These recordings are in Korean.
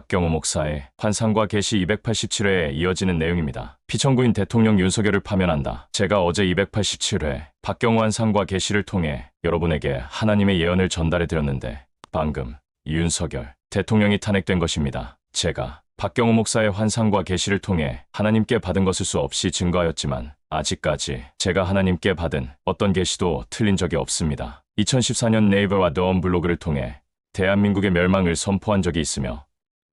박경호 목사의 환상과 계시 287회에 이어지는 내용입니다. 피청구인 대통령 윤석열을 파면한다. 제가 어제 287회 박경호 환상과 계시를 통해 여러분에게 하나님의 예언을 전달해 드렸는데 방금 윤석열 대통령이 탄핵된 것입니다. 제가 박경호 목사의 환상과 계시를 통해 하나님께 받은 것일 수 없이 증거하였지만 아직까지 제가 하나님께 받은 어떤 계시도 틀린 적이 없습니다. 2014년 네이버와 더언 블로그를 통해 대한민국의 멸망을 선포한 적이 있으며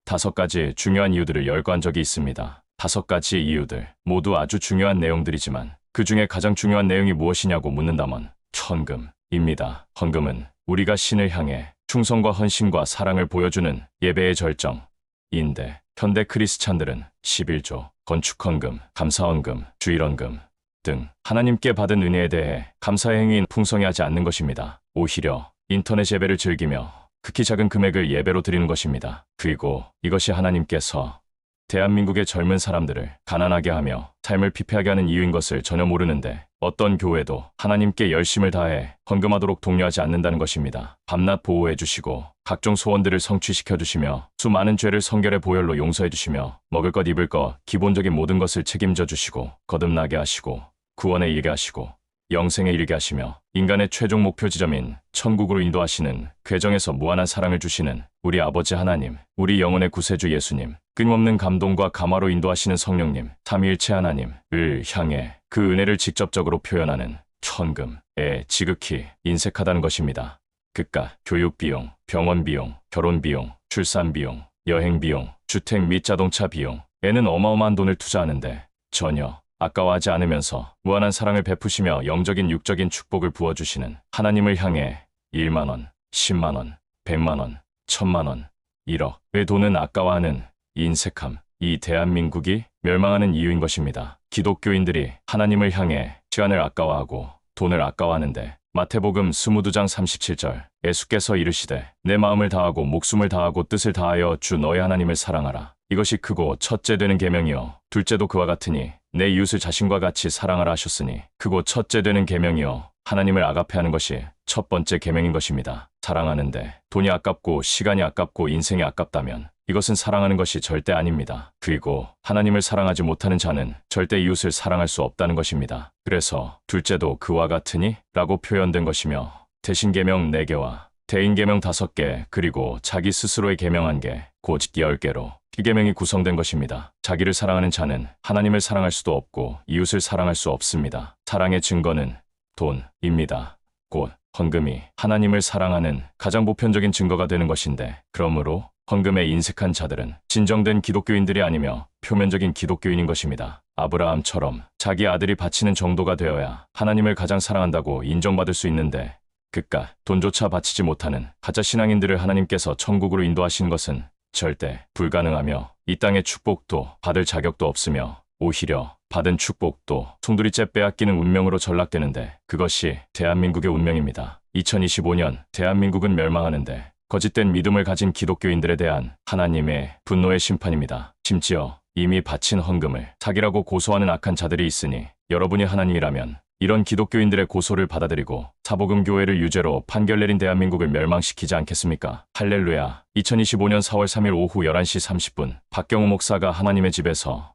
5가지 중요한 이유들을 열거한 적이 있습니다. 5가지 이유들 모두 아주 중요한 내용들이지만 그 중에 가장 중요한 내용이 무엇이냐고 묻는다면 헌금입니다. 헌금은 우리가 신을 향해 충성과 헌신과 사랑을 보여주는 예배의 절정인데 현대 크리스찬들은 11조, 건축헌금, 감사헌금, 주일헌금 등 하나님께 받은 은혜에 대해 감사의 행위인 풍성히 하지 않는 것입니다. 오히려 인터넷 예배를 즐기며 극히 작은 금액을 예배로 드리는 것입니다. 그리고 이것이 하나님께서 대한민국의 젊은 사람들을 가난하게 하며 삶을 피폐하게 하는 이유인 것을 전혀 모르는데 어떤 교회도 하나님께 열심을 다해 헌금하도록 독려하지 않는다는 것입니다. 밤낮 보호해 주시고 각종 소원들을 성취시켜 주시며 수많은 죄를 성결의 보혈로 용서해 주시며 먹을 것 입을 것 기본적인 모든 것을 책임져 주시고 거듭나게 하시고 구원에 이르게 하시고 영생에 이르게 하시며 인간의 최종 목표 지점인 천국으로 인도하시는 궤정에서 무한한 사랑을 주시는 우리 아버지 하나님, 우리 영혼의 구세주 예수님, 끊임없는 감동과 감화로 인도하시는 성령님, 삼위일체 하나님을 향해 그 은혜를 직접적으로 표현하는 헌금에 지극히 인색하다는 것입니다. 그깟 교육비용, 병원비용, 결혼비용, 출산비용, 여행비용, 주택 및 자동차 비용에는 어마어마한 돈을 투자하는데 전혀 아까워하지 않으면서 무한한 사랑을 베푸시며 영적인 육적인 축복을 부어주시는 하나님을 향해 1만원, 10만원, 100만원, 1000만원, 1억의 돈은 아까워하는 인색함, 이 대한민국이 멸망하는 이유인 것입니다. 기독교인들이 하나님을 향해 시간을 아까워하고 돈을 아까워하는데 마태복음 22장 37절 예수께서 이르시되 내 마음을 다하고 목숨을 다하고 뜻을 다하여 주 너의 하나님을 사랑하라. 이것이 크고 첫째 되는 계명이요 둘째도 그와 같으니 내 이웃을 자신과 같이 사랑하라 하셨으니 크고 첫째 되는 계명이요 하나님을 아가페하는 것이 첫 번째 계명인 것입니다. 사랑하는데 돈이 아깝고 시간이 아깝고 인생이 아깝다면 이것은 사랑하는 것이 절대 아닙니다. 그리고 하나님을 사랑하지 못하는 자는 절대 이웃을 사랑할 수 없다는 것입니다. 그래서 둘째도 그와 같으니 라고 표현된 것이며 대신 계명 4개와 대인 계명 5개 그리고 자기 스스로의 계명 1개 곧 10개로 계명이 구성된 것입니다. 자기를 사랑하는 자는 하나님을 사랑할 수도 없고 이웃을 사랑할 수 없습니다. 사랑의 증거는 돈입니다. 곧 헌금이 하나님을 사랑하는 가장 보편적인 증거가 되는 것인데 그러므로 헌금에 인색한 자들은 진정된 기독교인들이 아니며 표면적인 기독교인인 것입니다. 아브라함처럼 자기 아들이 바치는 정도가 되어야 하나님을 가장 사랑한다고 인정받을 수 있는데 그깟 돈조차 바치지 못하는 가짜 신앙인들을 하나님께서 천국으로 인도하시는 것은 절대 불가능하며 이 땅의 축복도 받을 자격도 없으며 오히려 받은 축복도 송두리째 빼앗기는 운명으로 전락되는데 그것이 대한민국의 운명입니다. 2025년 대한민국은 멸망하는데 거짓된 믿음을 가진 기독교인들에 대한 하나님의 분노의 심판입니다. 심지어 이미 바친 헌금을 사기라고 고소하는 악한 자들이 있으니 여러분이 하나님이라면 이런 기독교인들의 고소를 받아들이고 사복음교회를 유죄로 판결 내린 대한민국을 멸망시키지 않겠습니까? 할렐루야. 2025년 4월 3일 오후 11시 30분 박경호 목사가 하나님의 집에서